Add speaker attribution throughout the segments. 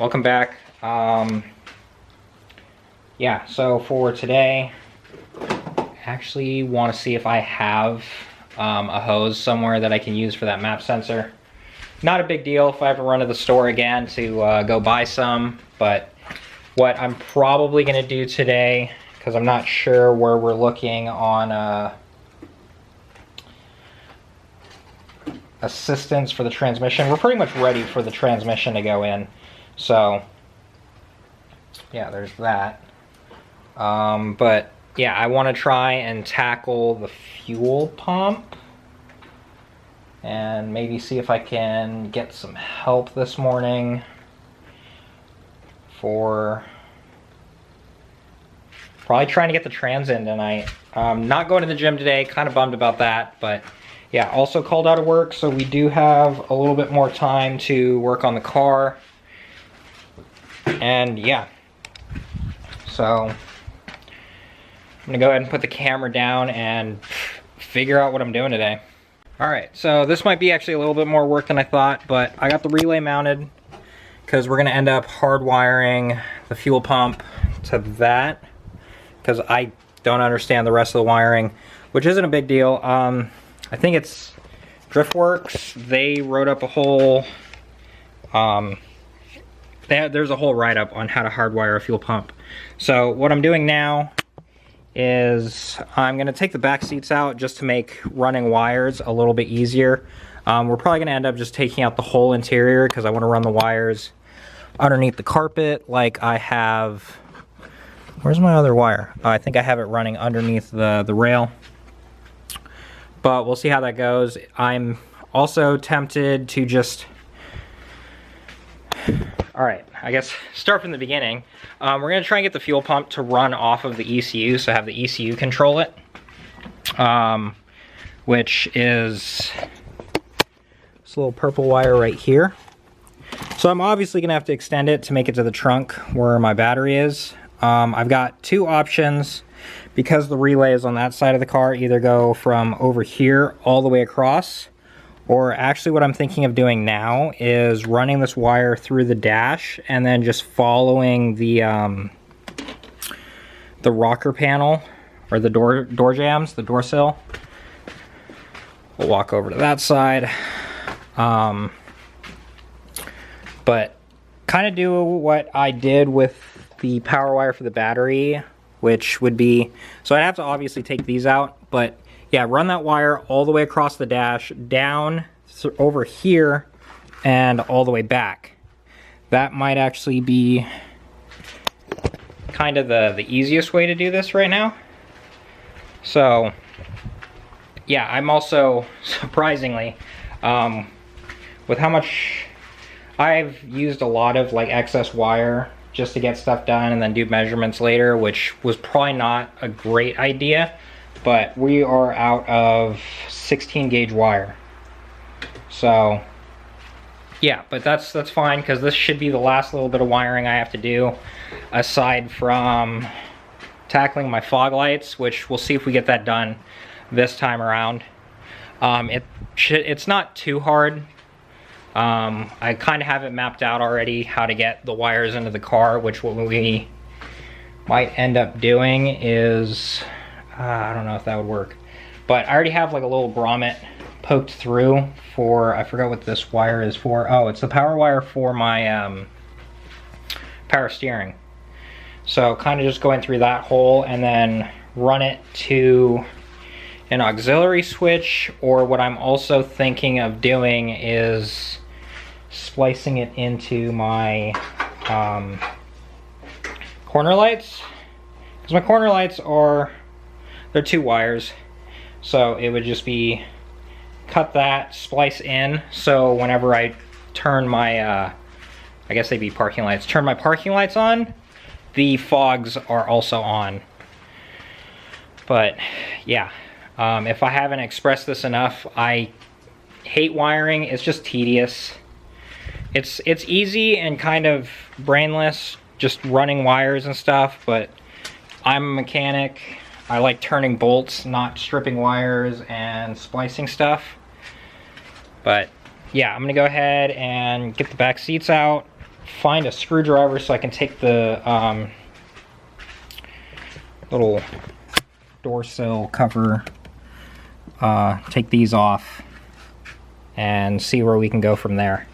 Speaker 1: welcome back. Yeah, so for today, I actually want to see if I have a hose somewhere that I can use for that map sensor. Not a big deal if I have to run to the store again to go buy some, but what I'm probably going to do today, because I'm not sure where we're looking on assistance for the transmission. We're pretty much ready for the transmission to go in. So, yeah, there's that. But, yeah, I want to try and tackle the fuel pump. And maybe see if I can get some help this morning for probably trying to get the trans in tonight. Not going to the gym today, kind of bummed about that, but yeah, also called out of work, so we do have a little bit more time to work on the car. And yeah, so I'm gonna go ahead and put the camera down and figure out what I'm doing today. Alright, so this might be actually a little bit more work than I thought, but I got the relay mounted because we're going to end up hardwiring the fuel pump to that because I don't understand the rest of the wiring, which isn't a big deal. I think it's Driftworks. They wrote up a whole, there's a whole write-up on how to hardwire a fuel pump. So what I'm doing now is I'm going to take the back seats out just to make running wires a little bit easier. We're probably going to end up just taking out the whole interior because I want to run the wires underneath the carpet like I have. Where's my other wire? I think I have it running underneath the rail. But we'll see how that goes. I'm also tempted to just... Alright, I guess start from the beginning. We're going to try and get the fuel pump to run off of the ECU, so have the ECU control it. Which is this little purple wire right here. So I'm obviously going to have to extend it to make it to the trunk where my battery is. I've got two options because the relay is on that side of the car. Either go from over here all the way across, or actually what I'm thinking of doing now is running this wire through the dash and then just following the rocker panel or the door jambs, the door sill. We'll walk over to that side. But kind of do what I did with the power wire for the battery, which would be, so I'd have to obviously take these out, but yeah, run that wire all the way across the dash, down over here, and all the way back. That might actually be kind of the easiest way to do this right now. So, yeah, I'm also, surprisingly, with how much I've used a lot of like excess wire just to get stuff done and then do measurements later, which was probably not a great idea. But we are out of 16 gauge wire. So, yeah, but that's fine because this should be the last little bit of wiring I have to do aside from tackling my fog lights, which we'll see if we get that done this time around. It's not too hard. I kind of have it mapped out already how to get the wires into the car, which what we might end up doing is... I don't know if that would work, but I already have like a little grommet poked through for, I forgot what this wire is for. Oh, it's the power wire for my power steering. So kind of just going through that hole and then run it to an auxiliary switch, or what I'm also thinking of doing is splicing it into my corner lights, because my corner lights are, they're two wires, so it would just be cut that, splice in, so whenever I turn my, I guess they'd be parking lights, turn my parking lights on, the fogs are also on. But yeah, if I haven't expressed this enough, I hate wiring. It's just tedious. It's easy and kind of brainless, just running wires and stuff, but I'm a mechanic. I like turning bolts, not stripping wires and splicing stuff. But yeah, I'm gonna go ahead and get the back seats out find a screwdriver so I can take the little door sill cover, take these off, and see where we can go from there.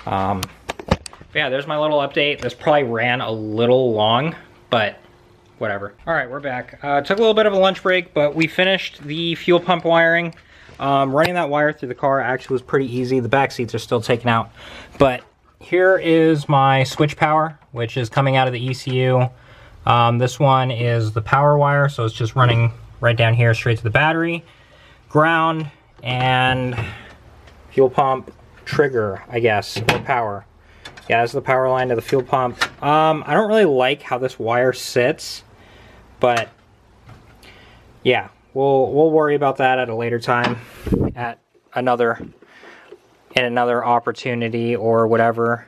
Speaker 1: Yeah, there's my little update. This probably ran a little long, but whatever. All right, we're back. Took a little bit of a lunch break, but we finished the fuel pump wiring. Running that wire through the car actually was pretty easy. The back seats are still taken out, but here is my switch power, which is coming out of the ECU. This one is the power wire, so it's just running right down here straight to the battery, ground, and fuel pump trigger, I guess, or power. Yeah, that's the power line to the fuel pump. I don't really like how this wire sits, but yeah, we'll worry about that at a later time, at another opportunity or whatever.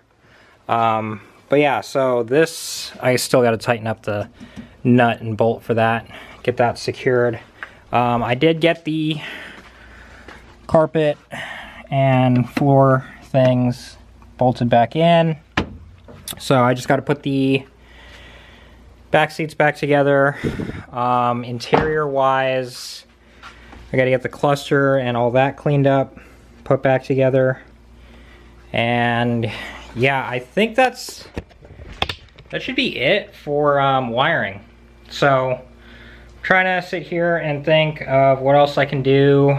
Speaker 1: But yeah, so this, I still got to tighten up the nut and bolt for that, get that secured. I did get the carpet and floor things bolted back in, so I just got to put the back seats back together. Interior wise, I got to get the cluster and all that cleaned up, put back together, and yeah, I think that should be it for wiring. So I'm trying to sit here and think of what else I can do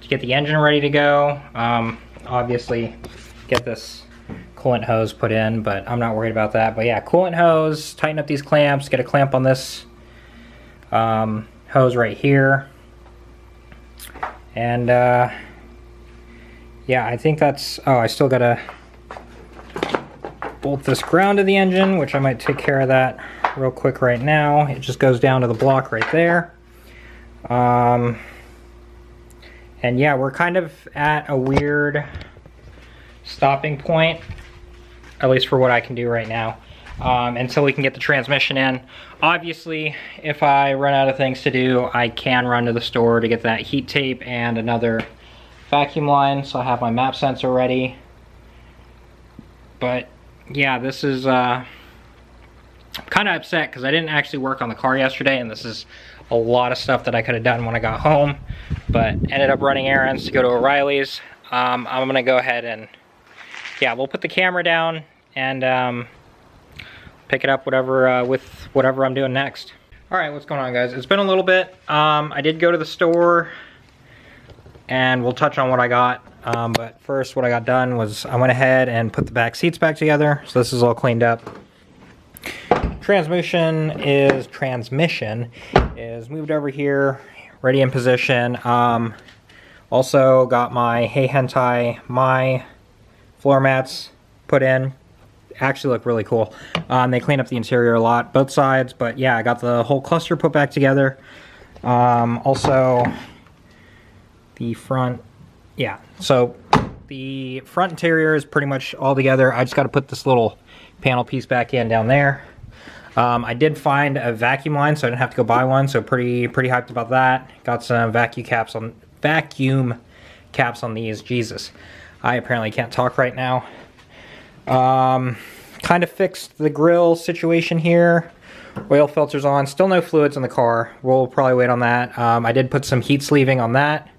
Speaker 1: to get the engine ready to go. Obviously get this coolant hose put in, but I'm not worried about that. But yeah, coolant hose, tighten up these clamps, get a clamp on this hose right here, and yeah, I think that's, oh, I still gotta bolt this ground to the engine, which I might take care of that real quick right now. It just goes down to the block right there. And yeah, we're kind of at a weird stopping point, at least for what I can do right now, until we can get the transmission in. Obviously, if I run out of things to do, I can run to the store to get that heat tape and another vacuum line, so I have my map sensor ready. But yeah, this is I'm kind of upset because I didn't actually work on the car yesterday, and this is a lot of stuff that I could have done when I got home, but ended up running errands to go to O'Reilly's. I'm gonna go ahead and, yeah, we'll put the camera down and pick it up with whatever I'm doing next. All right, what's going on, guys? It's been a little bit. I did go to the store, and we'll touch on what I got. But first, what I got done was I went ahead and put the back seats back together, so this is all cleaned up. Transmission is moved over here, ready in position. Also got my Hey Hentai floor mats put in. Actually look really cool. They clean up the interior a lot, both sides, but yeah, I got the whole cluster put back together. Also the front, yeah, so the front interior is pretty much all together. I just got to put this little panel piece back in down there. I did find a vacuum line, so I didn't have to go buy one, so pretty hyped about that. Got some vacuum caps on these. Jesus, I apparently can't talk right now. Kind of fixed the grill situation here. Oil filters on, still no fluids in the car. We'll probably wait on that. I did put some heat sleeving on that.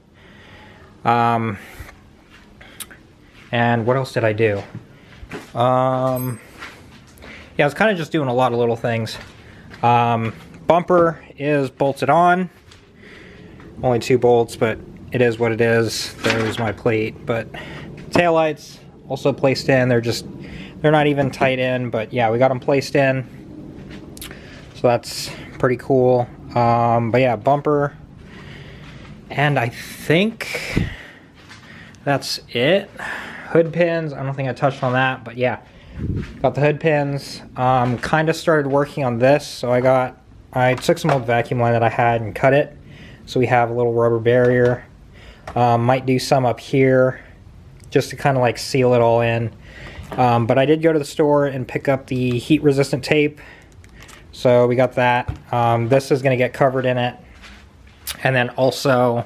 Speaker 1: And what else did I do? Yeah, I was kind of just doing a lot of little things. Bumper is bolted on. Only 2 bolts, but it is what it is. There's my plate. But taillights also placed in. They're not even tight in, but yeah, we got them placed in. So that's pretty cool. But yeah, bumper. And I think that's it. Hood pins, I don't think I touched on that, but yeah, got the hood pins. Kind of started working on this, so I took some old vacuum line that I had and cut it, so we have a little rubber barrier. Might do some up here, just to kind of like seal it all in. But I did go to the store and pick up the heat resistant tape, so we got that. This is going to get covered in it, and then also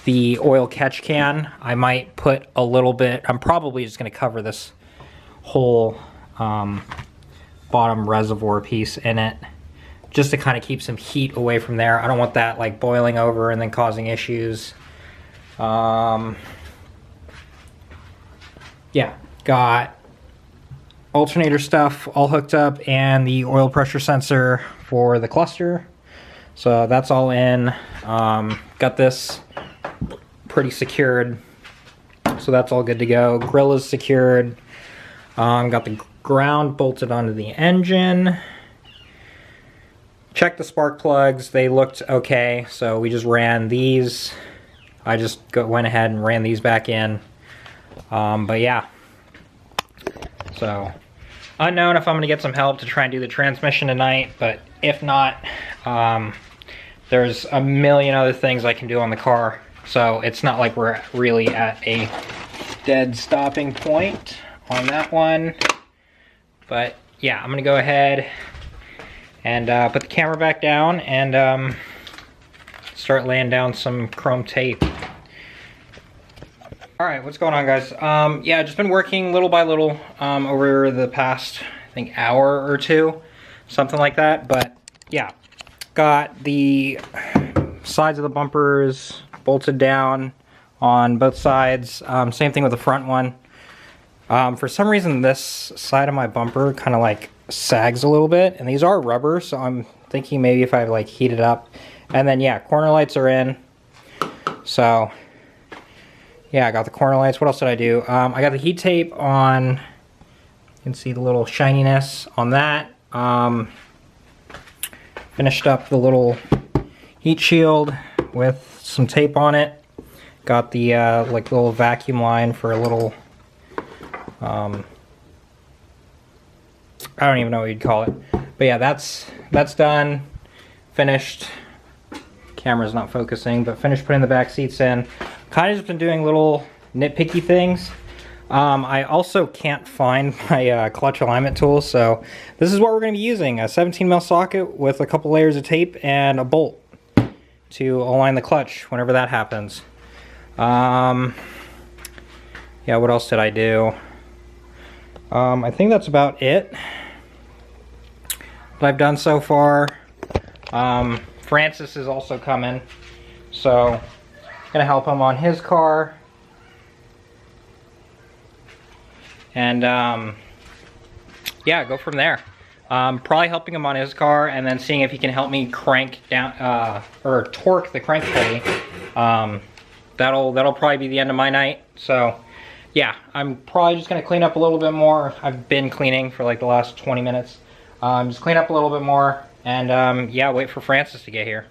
Speaker 1: the oil catch can. I might put a little bit, I'm probably just going to cover this whole bottom reservoir piece in it, just to kind of keep some heat away from there. I don't want that like boiling over and then causing issues. Yeah, got alternator stuff all hooked up and the oil pressure sensor for the cluster. So that's all in. Got this pretty secured. So that's all good to go. Grill is secured. Got the ground bolted onto the engine. Checked the spark plugs. They looked okay. So we just ran these. I just went ahead and ran these back in. But yeah. So unknown if I'm going to get some help to try and do the transmission tonight. But if not, there's a million other things I can do on the car. So it's not like we're really at a dead stopping point on that one. But yeah, I'm gonna go ahead and put the camera back down and start laying down some chrome tape. Alright, what's going on, guys? Yeah, just been working little by little over the past, I think, hour or two, something like that. But yeah, got the sides of the bumpers bolted down on both sides. Same thing with the front one. For some reason this side of my bumper kind of like sags a little bit, and these are rubber, so I'm thinking maybe if I like heat it up. And then yeah, corner lights are in. So yeah, I got the corner lights. What else did I do? I got the heat tape on. You can see the little shininess on that. Finished up the little heat shield with some tape on it. Got the like little vacuum line for a little, I don't even know what you'd call it. But yeah, that's done. Finished. Camera's not focusing, but finished putting the back seats in. Kind of just been doing little nitpicky things. I also can't find my clutch alignment tool, so this is what we're going to be using. A 17mm socket with a couple layers of tape and a bolt to align the clutch whenever that happens. Yeah, what else did I do? I think that's about it that I've done so far. Francis is also coming, so gonna help him on his car. And yeah, go from there. Probably helping him on his car and then seeing if he can help me crank down or torque the crank pulley. That'll probably be the end of my night. So yeah, I'm probably just gonna clean up a little bit more. I've been cleaning for like the last 20 minutes. Just clean up a little bit more and yeah, wait for Francis to get here.